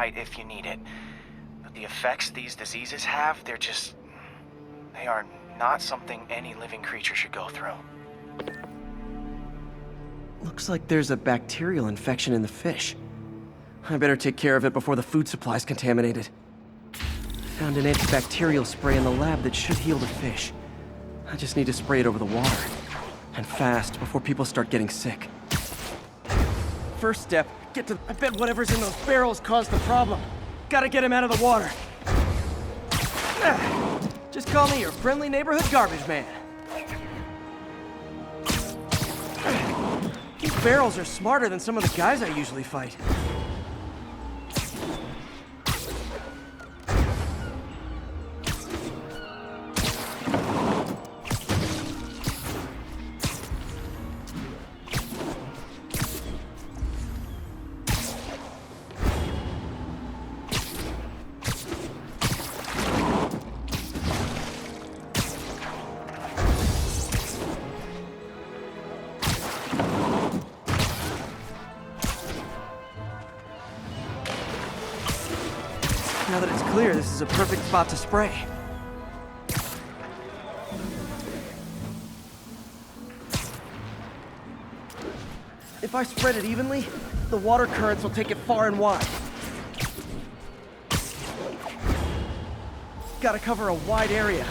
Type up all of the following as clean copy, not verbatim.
right if you need it. But the effects these diseases have, they are not something any living creature should go through. Looks like there's a bacterial infection in the fish. I better take care of it before the food supply's contaminated. Found an antibacterial spray in the lab that should heal the fish. I just need to spray it over the water. And fast, before people start getting sick. First step, I bet whatever's in those barrels caused the problem. Gotta get him out of the water. Just call me your friendly neighborhood garbage man. These barrels are smarter than some of the guys I usually fight. Now that it's clear, this is a perfect spot to spray. If I spread it evenly, the water currents will take it far and wide. Gotta cover a wide area.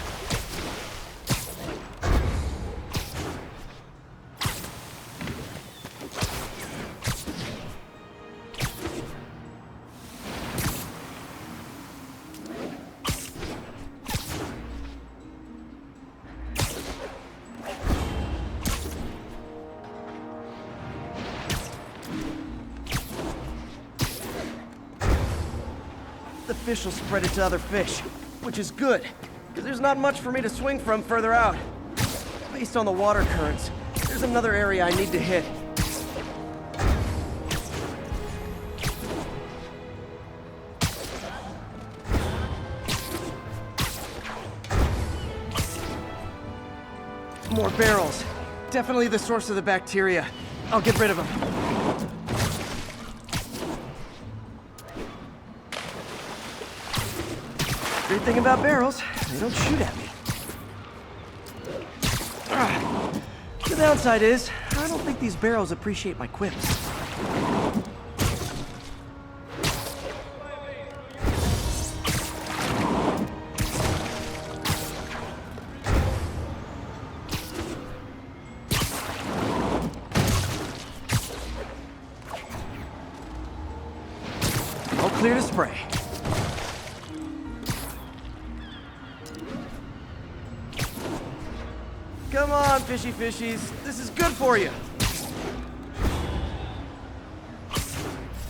The fish will spread it to other fish, which is good, because there's not much for me to swing from further out. Based on the water currents, there's another area I need to hit. More barrels. Definitely the source of the bacteria. I'll get rid of them. Great thing about barrels, they don't shoot at me. The downside is, I don't think these barrels appreciate my quips. All clear to spray. Come on, fishy fishies. This is good for you.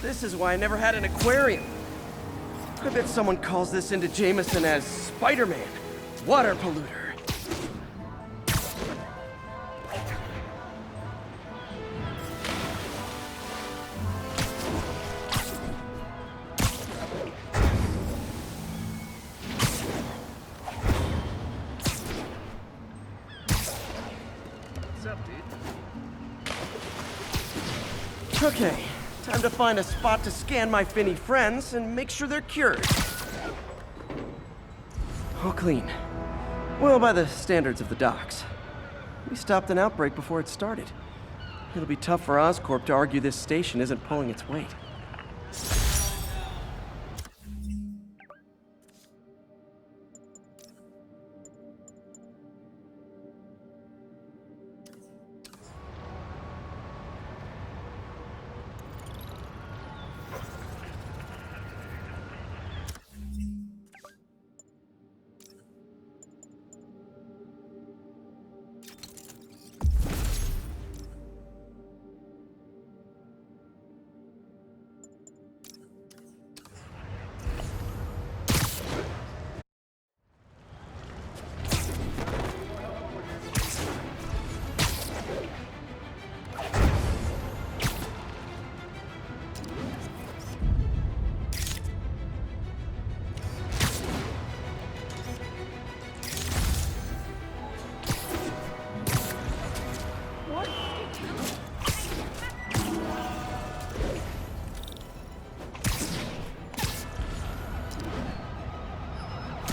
This is why I never had an aquarium. I bet someone calls this into Jameson as Spider-Man, water polluter. Okay, time to find a spot to scan my finny friends and make sure they're cured. All clean. Well, by the standards of the docks. We stopped an outbreak before it started. It'll be tough for Oscorp to argue this station isn't pulling its weight.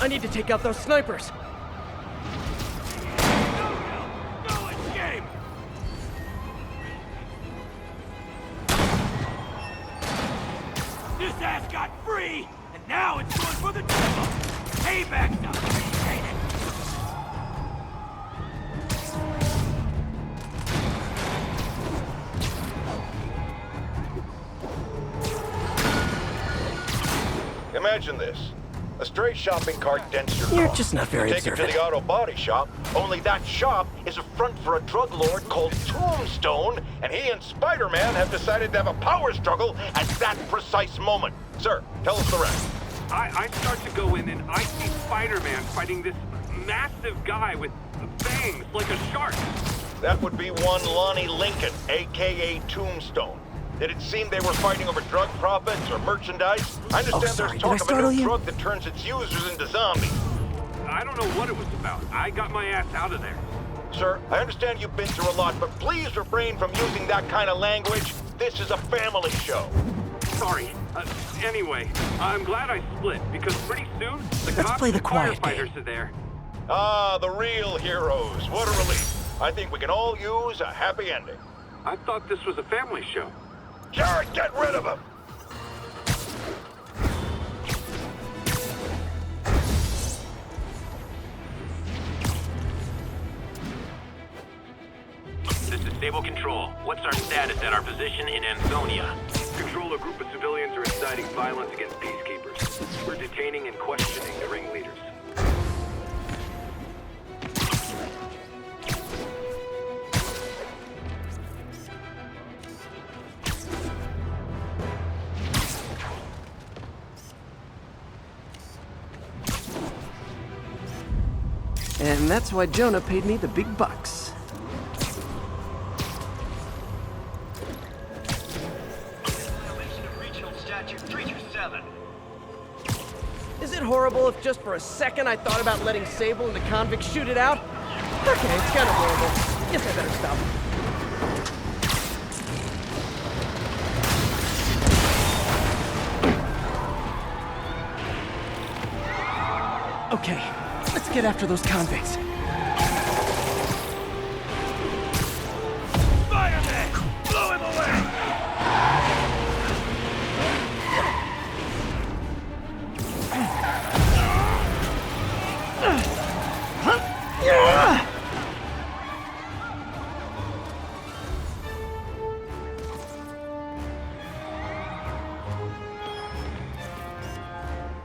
I need to take out those snipers. No escape! This ass got free, and now it's going for the devil! Payback's not free, ain't it? Imagine this. A stray shopping cart dents your You're car. just not very You take it observant. to the auto body shop, only that shop is a front for a drug lord called Tombstone, and he and Spider-Man have decided to have a power struggle at that precise moment. Sir, tell us the rest. I start to go in and I see Spider-Man fighting this massive guy with fangs like a shark. That would be one Lonnie Lincoln, a.k.a. Tombstone. Did it seem they were fighting over drug profits or merchandise? I understand sorry, there's did I talk of a startle new you? drug that turns its users into zombies. I don't know what it was about. I got my ass out of there. Sir, I understand you've been through a lot, but please refrain from using that kind of language. This is a family show. Sorry. Anyway, I'm glad I split because pretty soon the Let's cops play the and quiet firefighters are there. Ah, the real heroes. What a relief. I think we can all use a happy ending. I thought this was a family show. Jared, get rid of him! This is Stable Control. What's our status at our position in Ansonia? Control, a group of civilians are inciting violence against peacekeepers. We're detaining and questioning the ringleaders. And that's why Jonah paid me the big bucks. Violation of Regional Statute 327. Is it horrible if just for a second I thought about letting Sable and the convicts shoot it out? Okay, it's kind of horrible. Guess I better stop. Okay, let's get after those convicts. Spider-Man! Blow him away!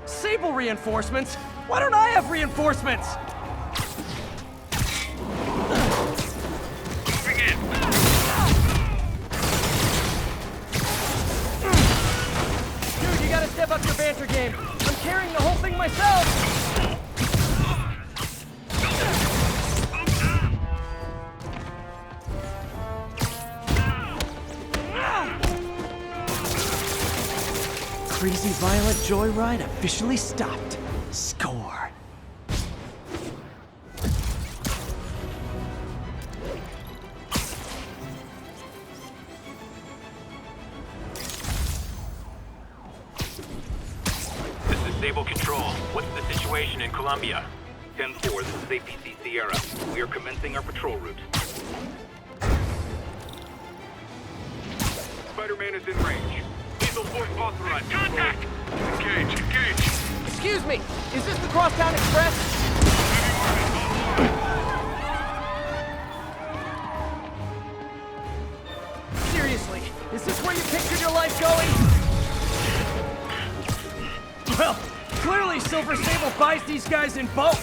Sable reinforcements? Why don't I have reinforcements? Dude, you gotta step up your banter game. I'm carrying the whole thing myself. Crazy violent joyride officially stopped. Score. This is Stable Control. What's the situation in Colombia? 10-4, this is APC Sierra. We are commencing our patrol route. Spider-Man is in range. Lethal force authorized. Contact! Engage! Excuse me, is this the Crosstown Express? Seriously, is this where you pictured your life going? Well, clearly Silver Sable buys these guys in bulk.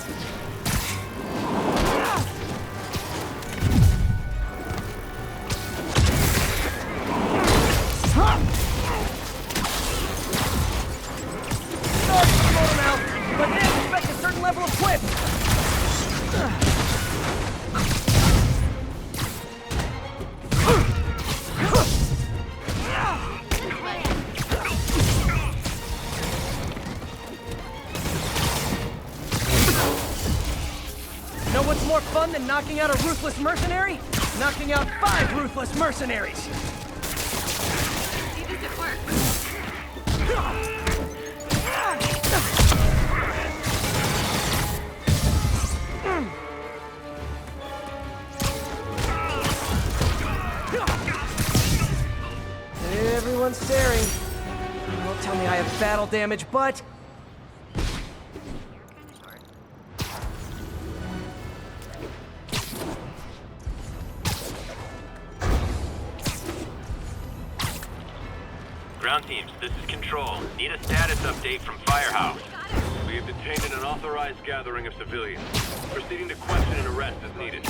Sorry to throw them out, but they expect a certain level of quip. Know what's more fun than knocking out a ruthless mercenary? Knocking out 5 ruthless mercenaries! See, does it work? battle damage, but... Ground teams, this is Control. Need a status update from Firehouse. We have detained an unauthorized gathering of civilians. Proceeding to question and arrest as needed.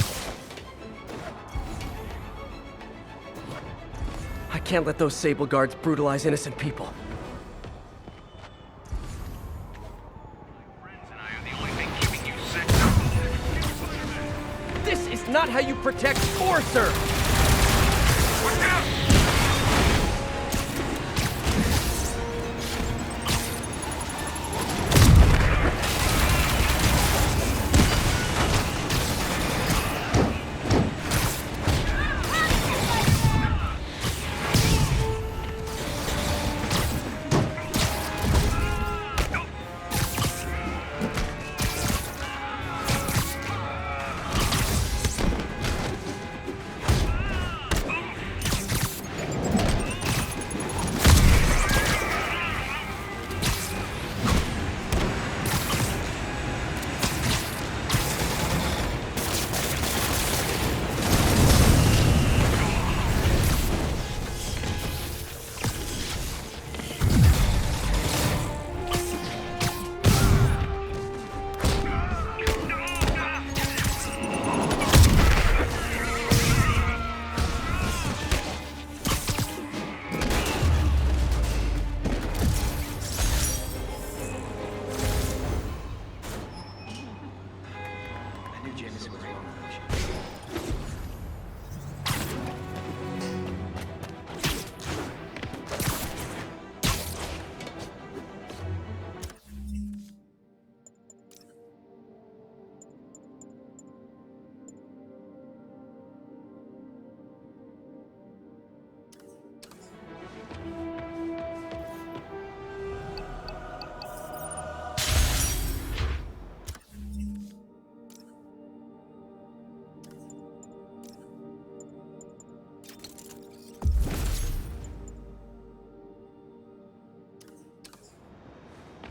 I can't let those Sable Guards brutalize innocent people. This is not how you protect or serve! Watch out!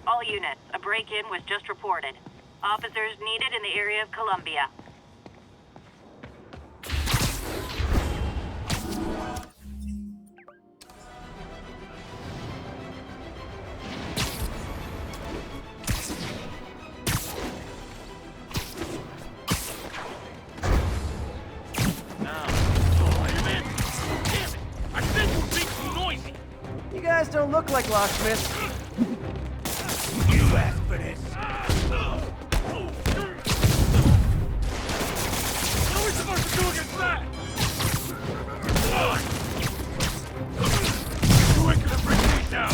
All units, a break-in was just reported. Officers needed in the area of Columbia. You guys don't look like locksmiths. You asked for this. What are we supposed to do against that? Who ain't gonna bring me down?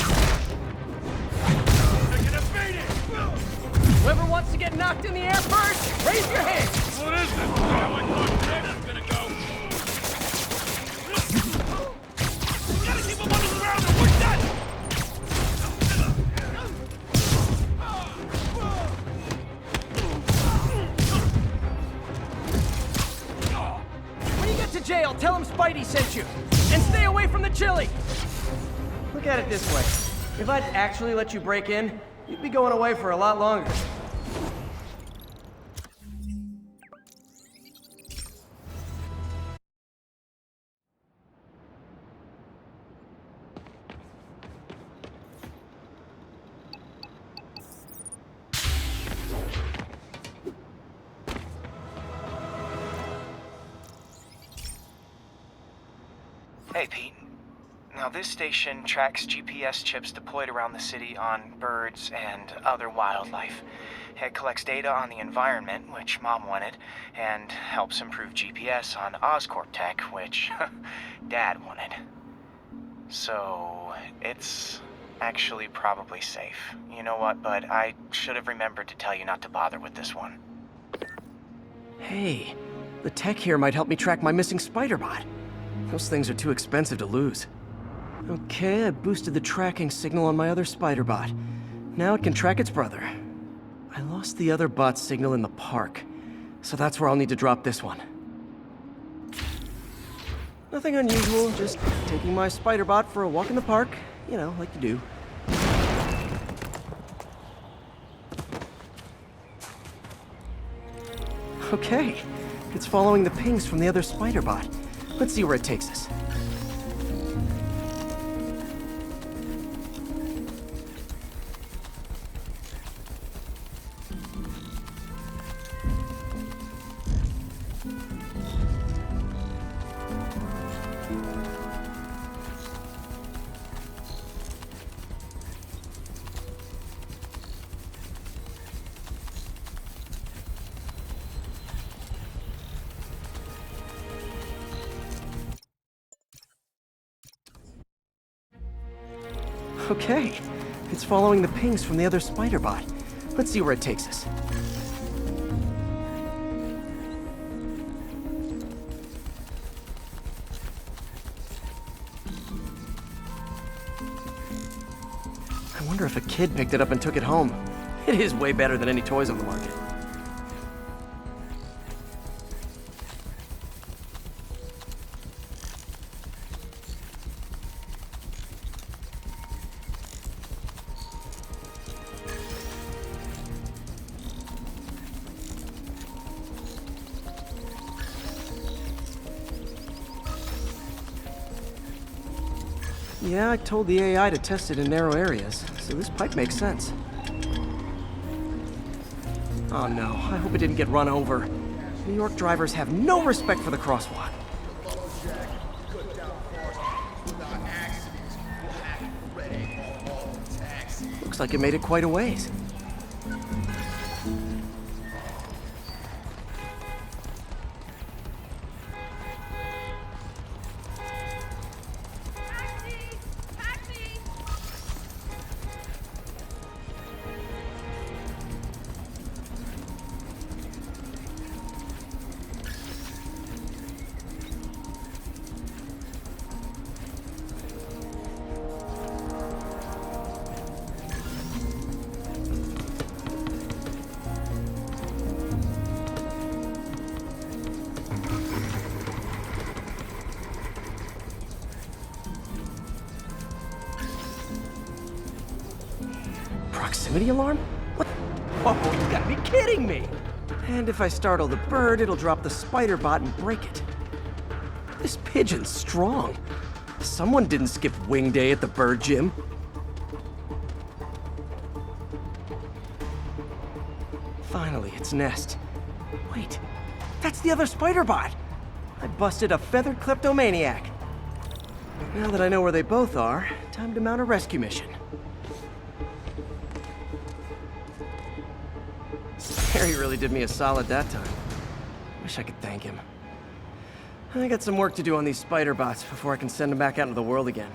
They're gonna beat it! Whoever wants to get knocked in the air first, raise your hand! What is this? How I thought Texas gonna go? We gotta keep them on the ground and we're done! When you get to jail, tell him Spidey sent you. And stay away from the chili! Look at it this way. If I'd actually let you break in, you'd be going away for a lot longer. Hey, Pete. Now, this station tracks GPS chips deployed around the city on birds and other wildlife. It collects data on the environment, which Mom wanted, and helps improve GPS on Oscorp tech, which Dad wanted. So, it's actually probably safe. You know what, bud? I should have remembered to tell you not to bother with this one. Hey, the tech here might help me track my missing Spider-Bot. Those things are too expensive to lose. Okay, I boosted the tracking signal on my other Spider-Bot. Now it can track its brother. I lost the other bot's signal in the park, so that's where I'll need to drop this one. Nothing unusual, just taking my Spider-Bot for a walk in the park, you know, like you do. Okay, it's following the pings from the other spider bot. Let's see where it takes us. Okay, it's following the pings from the other spider bot. Let's see where it takes us. I wonder if a kid picked it up and took it home. It is way better than any toys on the market. Yeah, I told the AI to test it in narrow areas, so this pipe makes sense. Oh no, I hope it didn't get run over. New York drivers have no respect for the crosswalk. Looks like it made it quite a ways. Proximity alarm? What? Oh, you gotta be kidding me! And if I startle the bird, it'll drop the spider bot and break it. This pigeon's strong. Someone didn't skip wing day at the bird gym. Finally, its nest. Wait, that's the other spider bot! I busted a feathered kleptomaniac. Now that I know where they both are, time to mount a rescue mission. Harry really did me a solid that time. Wish I could thank him. I got some work to do on these spider bots before I can send them back out into the world again.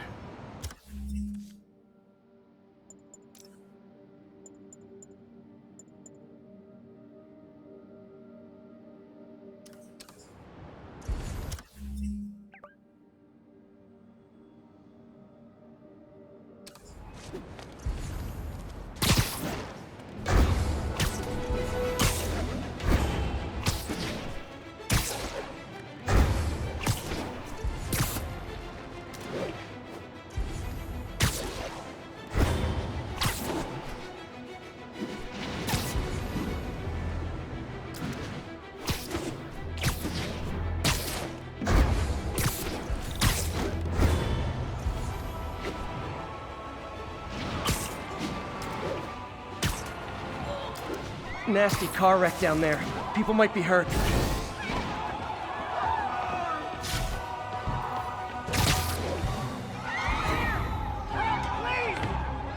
Nasty car wreck down there. People might be hurt.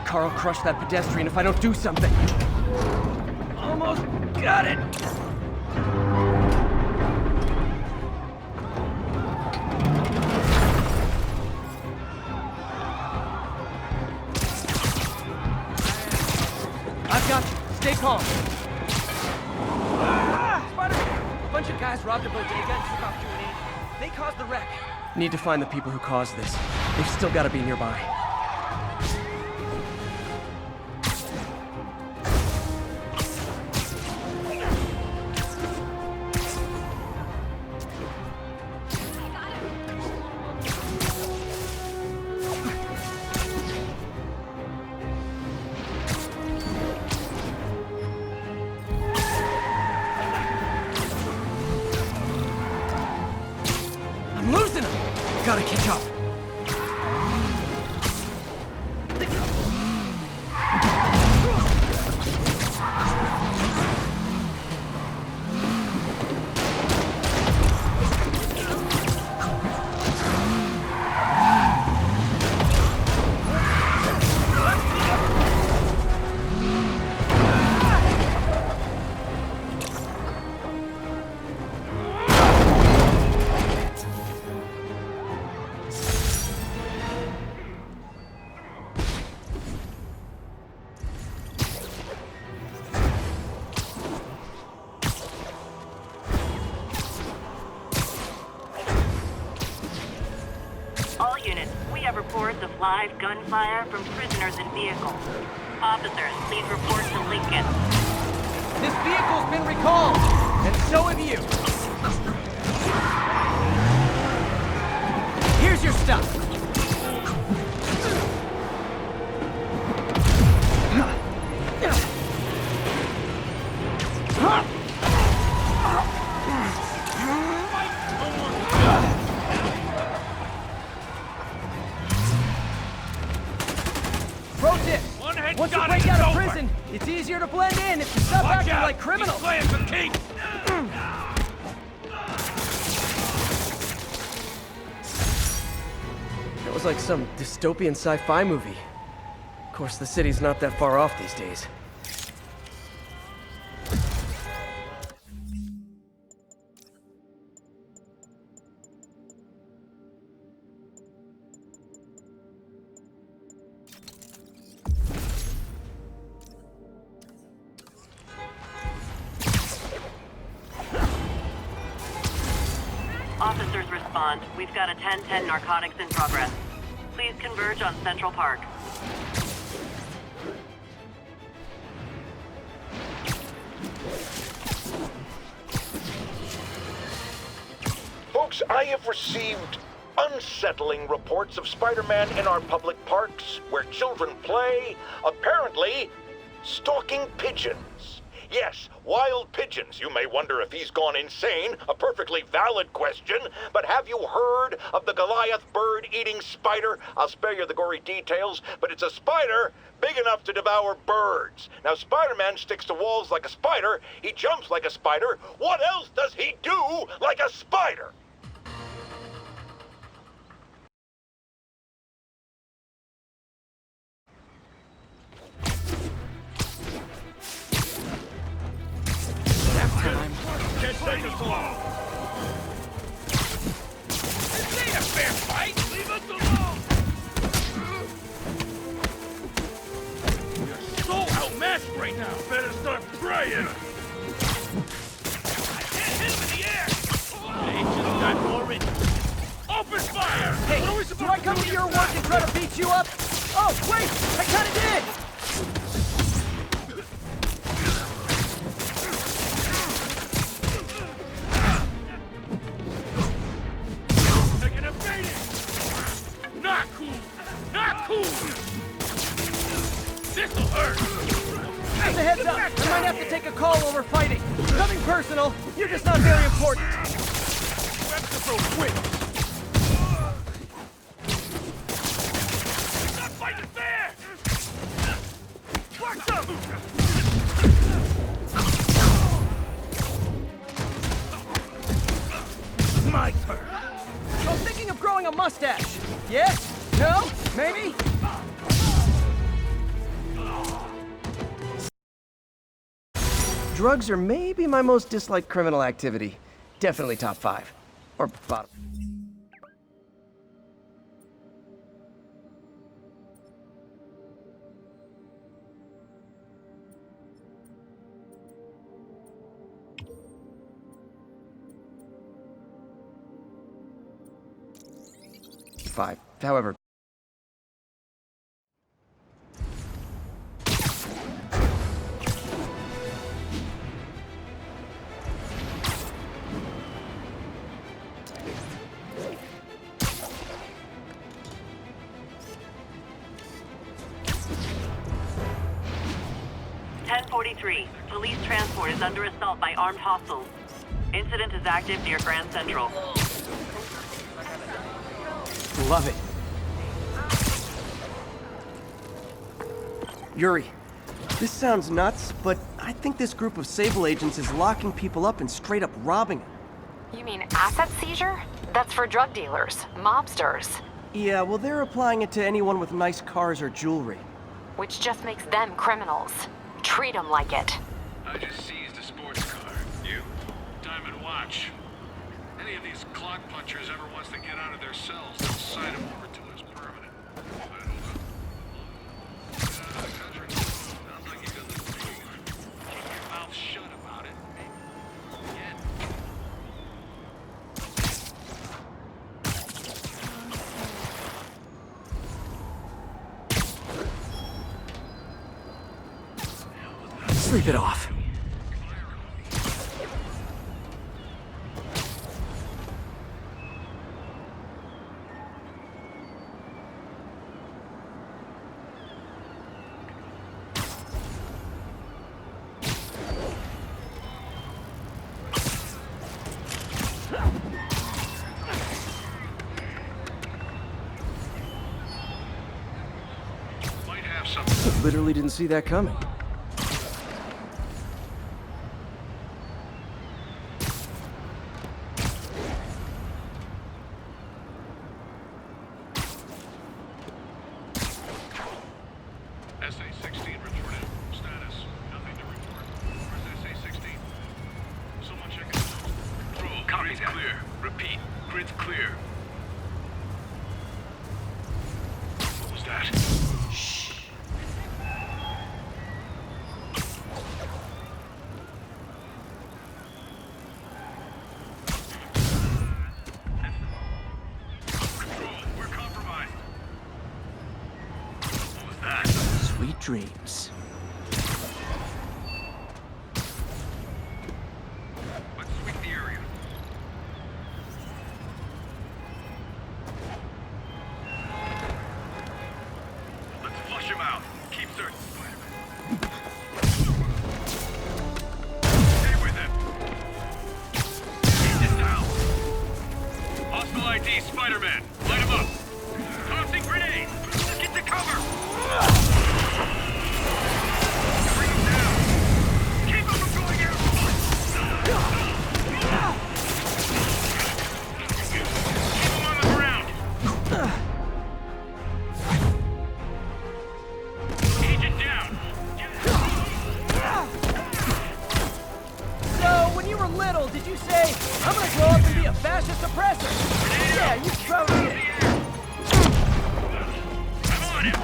Carl crushed that pedestrian if I don't do something. Almost got it! I've got you. Stay calm. A bunch of guys robbed a bodega and took off doing it. They caused the wreck. Need to find the people who caused this. They've still got to be nearby. reports of live gunfire from prisoners in vehicles. Officers, please report to Lincoln. This vehicle's been recalled, and so have you. Here's your stuff. Pro tip! Once you break out of prison, it's easier to blend in if you stop acting like criminals. He's playing for keeps. That was like some dystopian sci-fi movie. Of course, the city's not that far off these days. Officers respond. We've got a 10-10 narcotics in progress. Please converge on Central Park. Folks, I have received unsettling reports of Spider-Man in our public parks, where children play, apparently stalking pigeons. Yes, wild pigeons. You may wonder if he's gone insane, a perfectly valid question, but have you heard of the Goliath bird-eating spider? I'll spare you the gory details, but it's a spider big enough to devour birds. Now, Spider-Man sticks to walls like a spider, he jumps like a spider. What else does he do like a spider? Can't take us long. This ain't a fair fight. Leave us alone. You're so outmatched right now. Better start praying. I can't hit him in the air. They just got more in. Open fire. Hey, what are we do supposed I come to your work and try to beat you up? Oh, wait! I kinda did! Taking a beating. Not cool. Not cool. This'll hurt. As a heads up, I might have to take a call while we're fighting. Nothing personal, you're just not very important. Reps are so quick. He's not fighting fair. Watch out. My turn. I'm thinking of growing a mustache. Yes? No? Maybe? Drugs are maybe my most disliked criminal activity. Definitely top 5. Or bottom. Five. However, Police transport is under assault by armed hostiles. Incident is active near Grand Central. love it. Yuri, this sounds nuts, but I think this group of Sable agents is locking people up and straight up robbing them. You mean asset seizure? That's for drug dealers, mobsters. Yeah, well, they're applying it to anyone with nice cars or jewelry. Which just makes them criminals. Treat them like it. I just seized a sports car. You? Diamond watch. Any of these clock punchers ever wants to get out of their cells, they'll sign them over to us permanent. Sounds like you got the thing. Keep your mouth shut about it. Again. Sleep it off. Might have something. Literally didn't see that coming. SA-16 reported. Status. Nothing to report. Where's SA-16? Someone check it. Control. Copy's clear. Repeat. Grid's clear. What was that? Control, we're compromised. What was that? Sweet dreams. Let's sweep the area. Let's flush him out. Keep searching. Stay with him. He's down. Hostile ID, Spider-Man. Light him up. Tossing grenade. Get to cover. Bring him down. Keep him from going out. Keep him on the ground. Agent down. So, when you were little, did you say, I'm gonna grow up and be a fascist oppressor? Yeah, you probably did. I'm on him.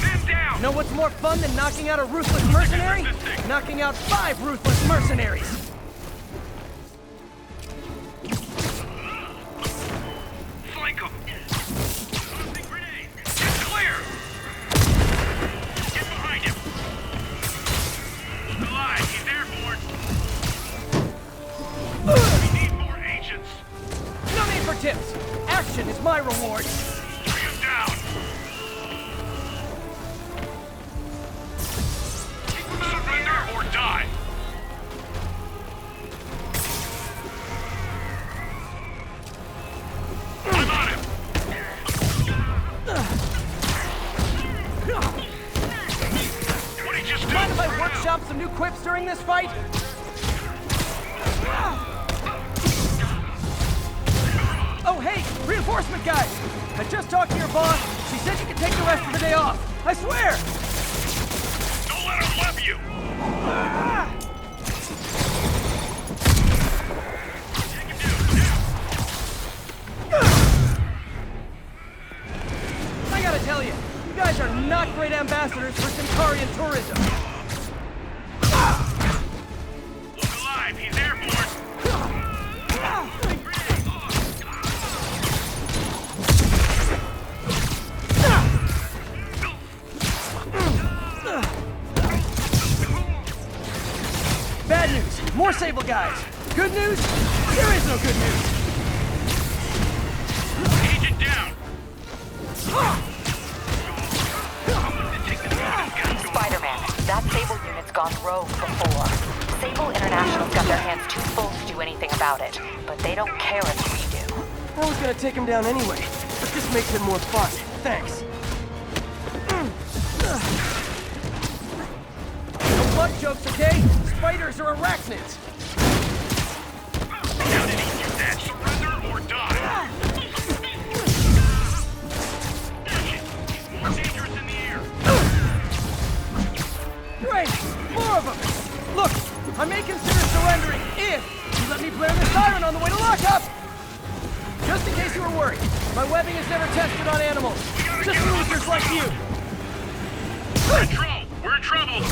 Man down. Know what's more fun than knocking out a ruthless mercenary? Knocking out 5 ruthless mercenaries! Flank him. Tossing grenade. It's clear. Get behind him. Look alive. He's airborne. We need more agents. No need for tips! Action is my reward! Bring him down. Surrender or die. I'm on him. What he just do? Mind if I workshop some new quips during this fight? Oh hey, reinforcement guys! I just talked to your boss. She said you can take the rest of the day off. I swear! Don't let him whip you. Take him down. I gotta tell you, you guys are not great ambassadors for Centaurian tourism. Look alive. He's airborne. Bad news, more Sable guys. Good news, there is no good news. Agent down. Spider-Man, that Sable unit's gone rogue before. Sable International's got their hands too full to do anything about it, but they don't care if we do. I was gonna take him down anyway, but this makes it more fun. Thanks. No butt jokes, okay? Spiders are arachnids. How did he do that? Surrender or die. More dangerous in the air. Great! More of them! Look, I may consider surrendering if you let me blare the siren on the way to lockup! Just in case you were worried, my webbing is never tested on animals. Just losers like you! Control! We're in trouble!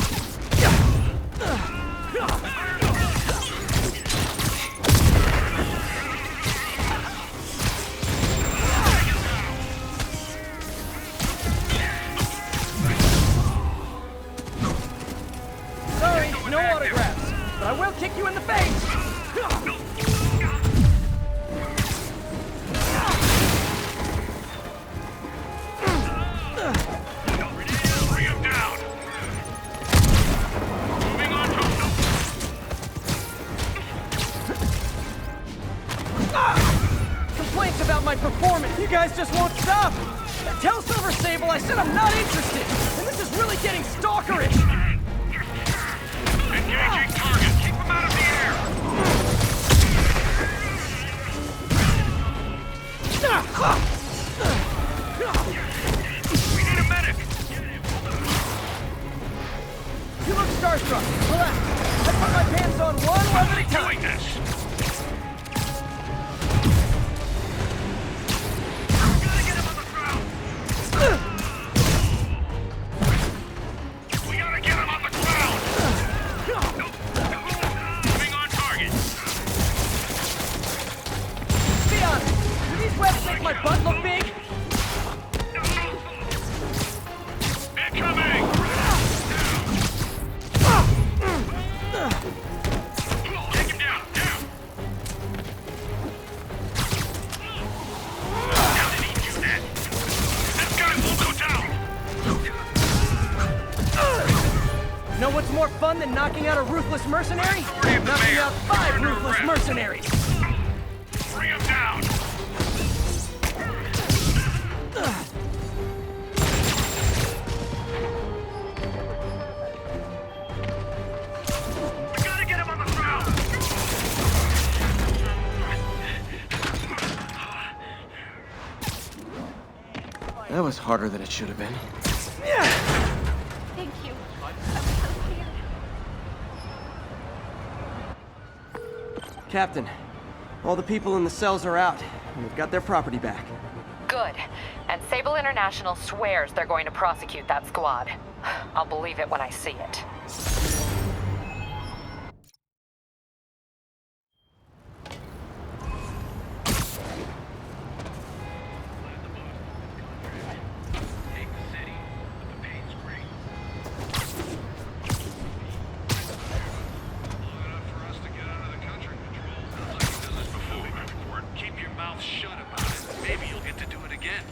talked about my performance. You guys just won't stop. Tell Silver Sable I said I'm not interested. And this is really getting stalkerish. Engaging target. Keep him out of the air. We need a medic. You look starstruck. Relax. I put my pants on one leg at a time. Doing this. My butt look big? Incoming! Take him down, down! Now they need you, Ned. This guy won't go down! Know what's more fun than knocking out a ruthless mercenary? Knocking out 5 ruthless mercenaries! Bring him down! That was harder than it should have been. Thank you. Captain, all the people in the cells are out, and we've got their property back. Good. And Sable International swears they're going to prosecute that squad. I'll believe it when I see it. Shut about it. Maybe you'll get to do it again.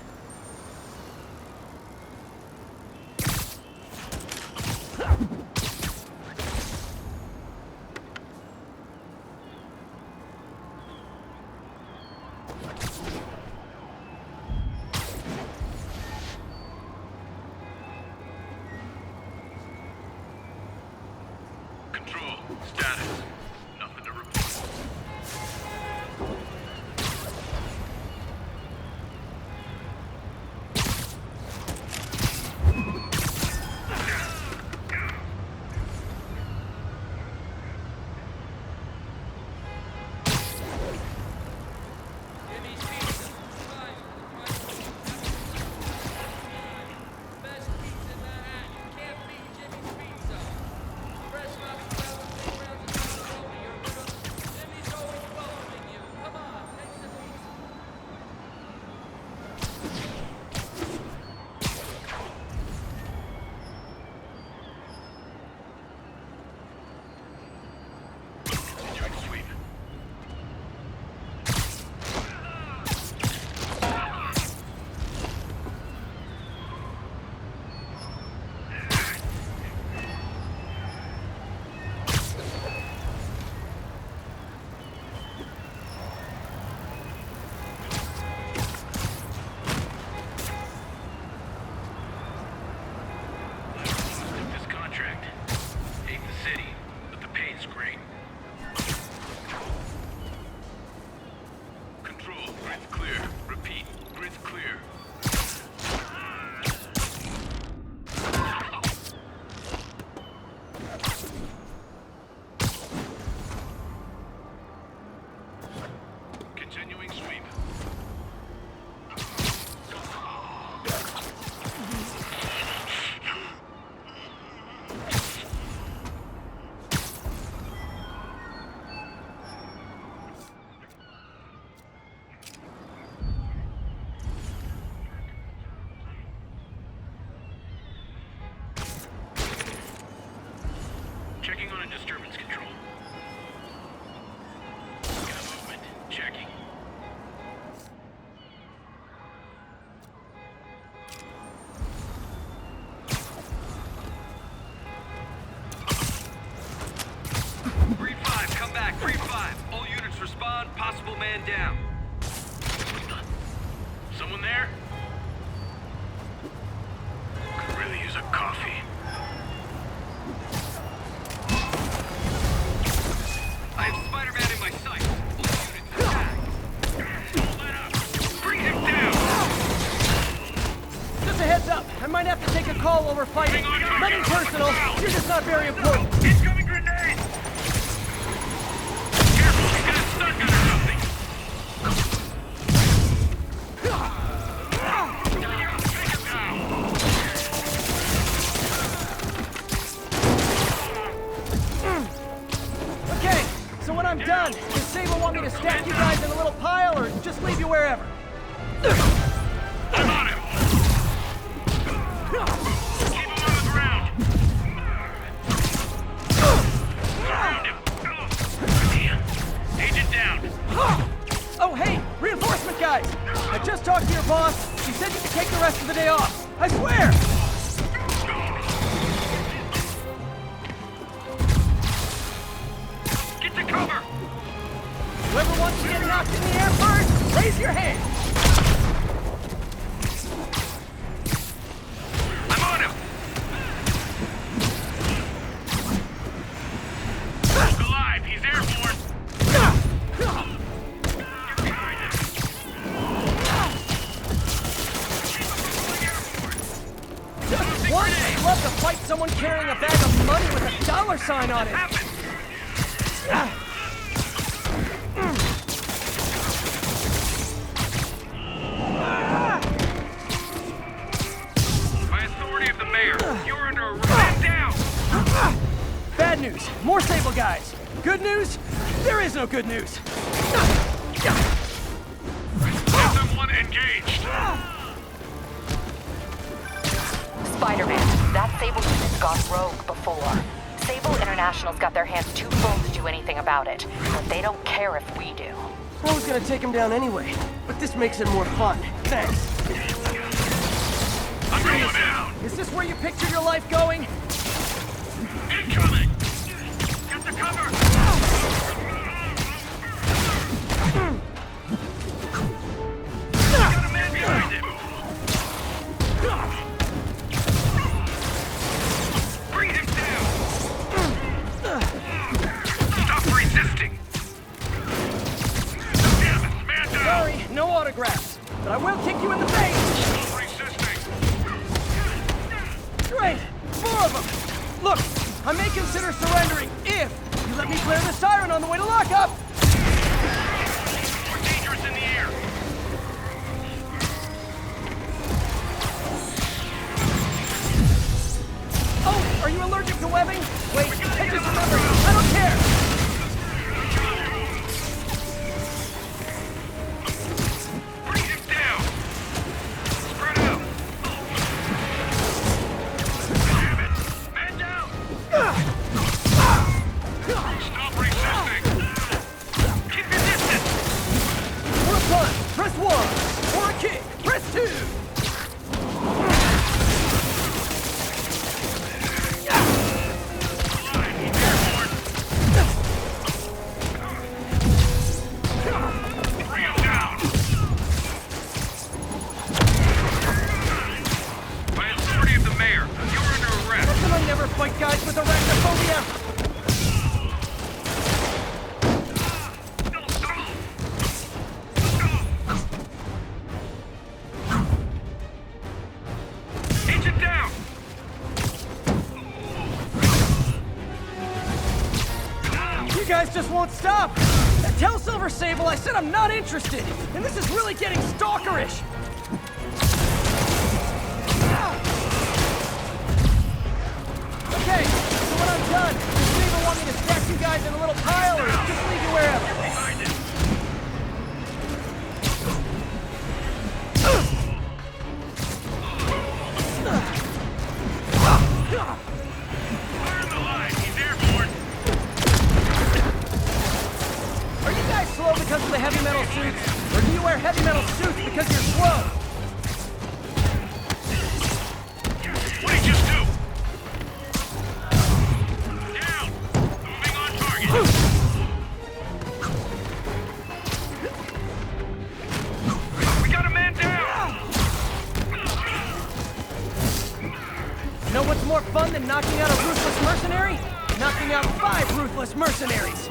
Control. Status. Nothing to report. Checking on a disturbance control. Got movement. Checking. Breed 5, come back. Breed 5. All units respond. Possible man down. Someone there? Could really use a coffee. I have Spider-Man in my sight. All units attack. Hold that up. Bring him down. Just a heads up, I might have to take a call while we're fighting. Nothing personal, you're just not very important. Incoming grenade! Careful, he's got stuck under something. Take him down. Okay, so when I'm done, does Sable want me to stack you guys in a little pile or just leave you wherever? I'm on him. Keep him on the ground. Around him. Damn. Agent down. Oh, hey, reinforcement guys! I just talked to your boss. He said you could take the rest of the day off. I swear! Get to cover. Whoever wants to get knocked in the air first, raise your hand! I'm on him. He's alive. He's airborne. Just once, I'd love to fight someone carrying a bag of money with a dollar sign on it. By authority of the mayor, you're under arrest. Man down. Bad news, more Sable guys. Good news, there is no good news. SM-1 engaged. Spider-Man, that Sable unit's gone rogue before. Sable International's got their hands too full to do anything about it, but they don't care if we do. I was gonna take him down anyway, but this makes it more fun. Thanks. I'm going down. Is this where you pictured your life going? Incoming. Get the cover. Got a man behind him. Bring him down. Stop resisting. Damn it, man down. Sorry, no autographs, but I will kick you in the face. Stop resisting. Great, more of them. Look, I may consider surrendering if you let me clear the siren on the way to lockup. More dangerous in the air. Oh, are you allergic to webbing? Wait, I just remembered. I don't care. Bring him down. Spread out. Damn it. Man down. Stop resisting. Keep your distance. For a punch, press 1. For a kick, press 2. Alive. He's airborne. Bring him down. By authority of the mayor, you're under arrest. How come I never fight guys with arachnophobia? Agent down. You guys just won't stop. Tell Silver Sable I said I'm not interested, and this is really getting stalkerish. Okay, so when I'm done, does Sable want me to stack you guys in a little pile or just leave you wherever? Behind it. Fire in the line. He's airborne. Are you guys slow because of the heavy metal suits? Or do you wear heavy metal suits because you're slow? What'd he just do? Down. Moving on target. from knocking out a ruthless mercenary, knocking out 5 ruthless mercenaries.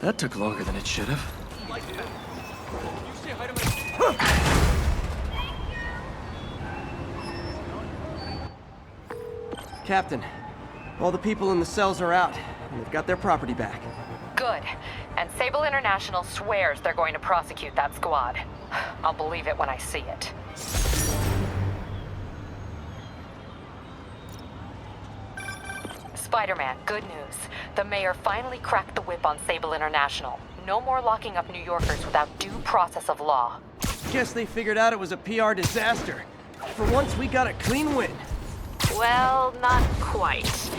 That took longer than it should have. Captain, all the people in the cells are out, and they've got their property back. Good. And Sable International swears they're going to prosecute that squad. I'll believe it when I see it. Spider-Man, good news. The mayor finally cracked the whip on Sable International. No more locking up New Yorkers without due process of law. Guess they figured out it was a PR disaster. For once, we got a clean win. Well, not quite.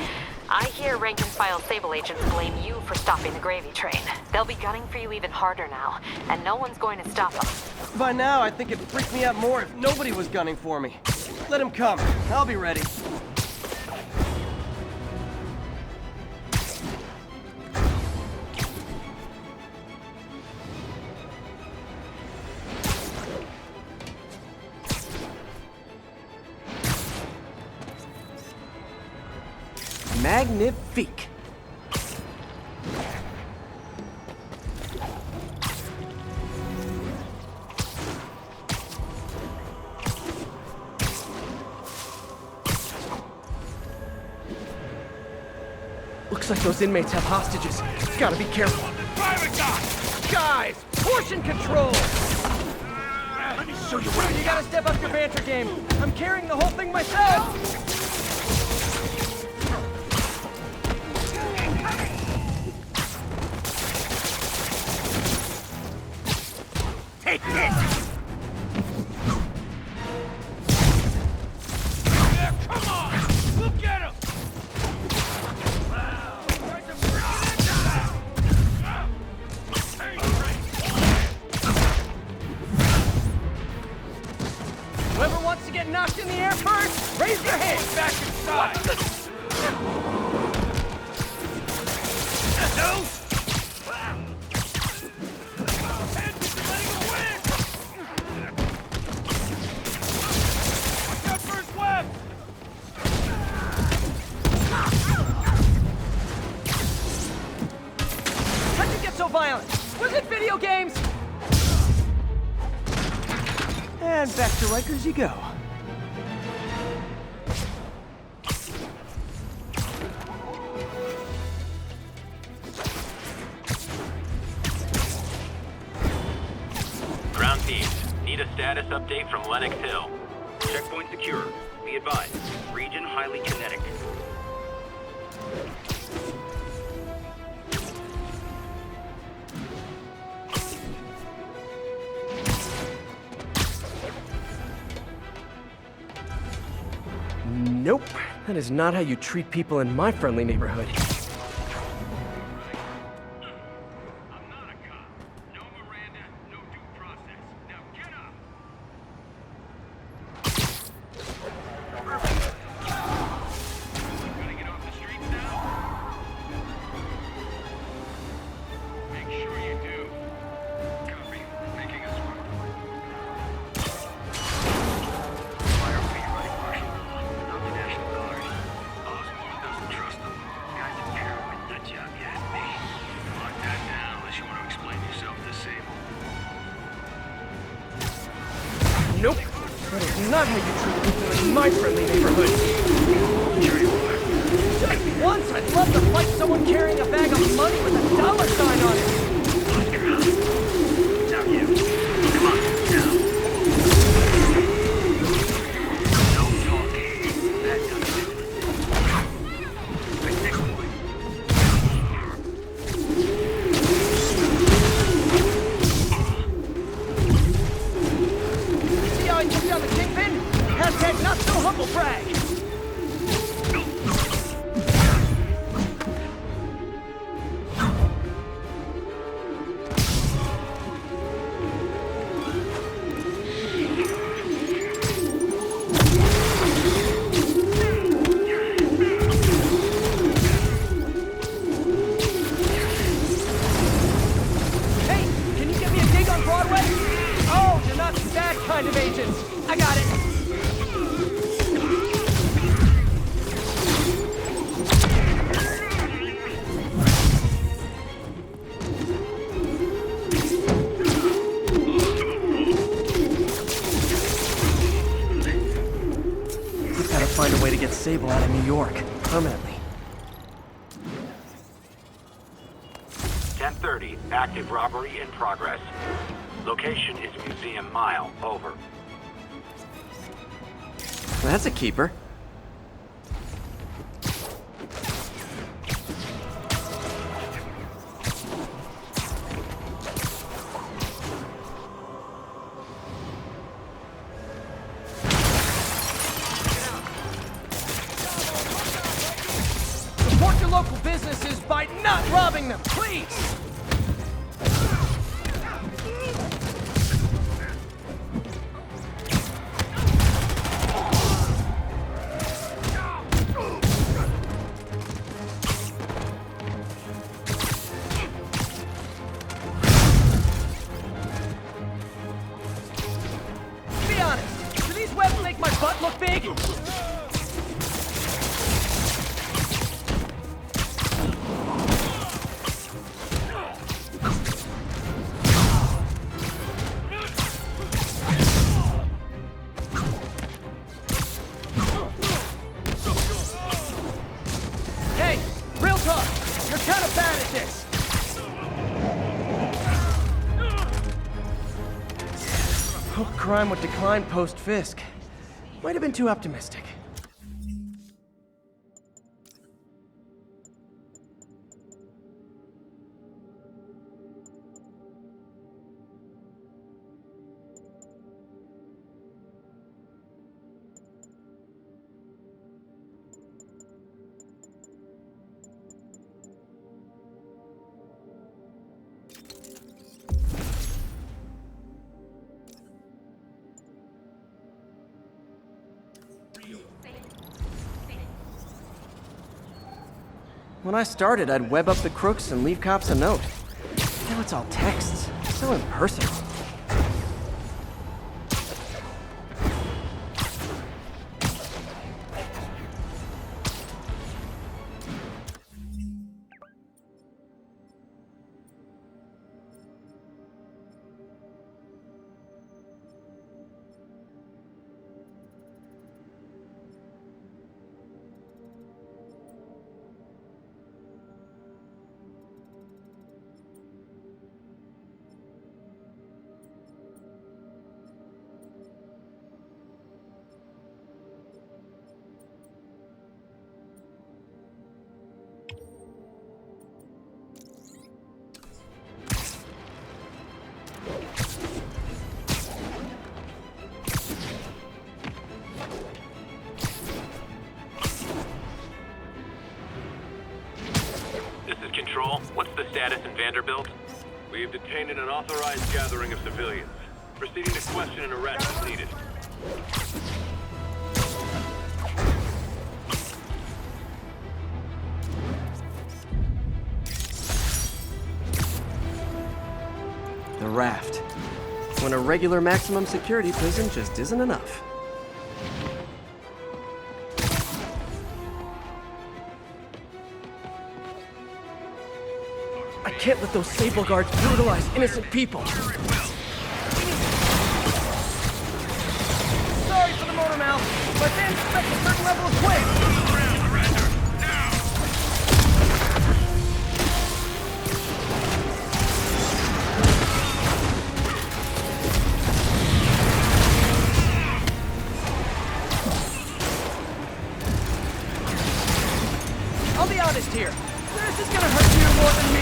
I hear rank-and-file Sable agents blame you for stopping the gravy train. They'll be gunning for you even harder now, and no one's going to stop them. By now, I think it'd freak me out more if nobody was gunning for me. Let him come. I'll be ready. Magnifique. Looks like those inmates have hostages. Gotta be careful. Private guy! Guys, portion control! Let me show you what You gotta step up your banter game. I'm carrying the whole thing myself! Take this! Yeah, come on! Look at him! Whoever wants to get knocked in the air first, raise your hand! Back inside! No! How'd you get so violent? Was it video games? And back to Rikers you go. Ground teams, need a status update from Lenox Hill. Checkpoint secure. Be advised, region highly kinetic. Nope. That is not how you treat people in my friendly neighborhood. I'm not a cop. No Miranda, no due process. Now get up! Gonna get off the streets now? Make sure you do. Copy. Making a swim. Fire feet running martial law, not the National Guard. Osborne doesn't trust them. Guys are paranoid nut job, you ask me. Lock that down unless you want to explain yourself to Sable. Nope. That is not how you treat people in my friendly neighborhood. Sure you are. Just once, I'd love to fight someone carrying a bag of money with a dollar sign on it. Now you. Come on, now. No talking. That does it. Right next point. See how I took down the kingpin? Hashtag not so Sable out of New York, permanently. 10:30, active robbery in progress. Location is Museum Mile, over. That's a keeper. Support your local businesses by not robbing them, please! Be honest, do these webs make my butt look big? Hey, real talk, you're kind of bad at this. Hope crime would decline post-Fisk. Might have been too optimistic. When I started, I'd web up the crooks and leave cops a note. Now it's all texts. So impersonal. Control, what's the status in Vanderbilt? We have detained an unauthorized gathering of civilians. Proceeding to question and arrest as needed. The Raft. When a regular maximum security prison just isn't enough. I can't let those Sable guards brutalize innocent people. Sorry for the motor mouth, but they expect a certain level of quit. I'll be honest here. This is gonna hurt you more than me.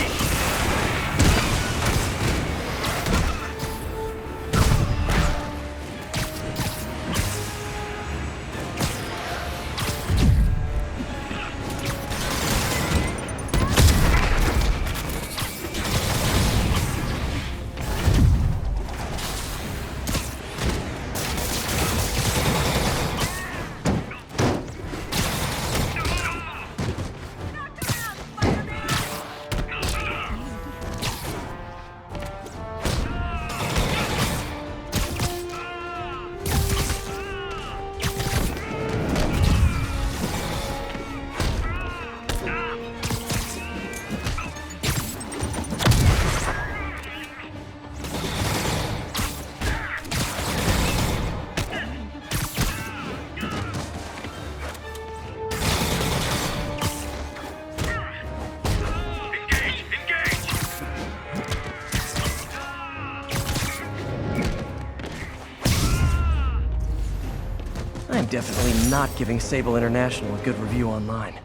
definitely not giving Sable International a good review online.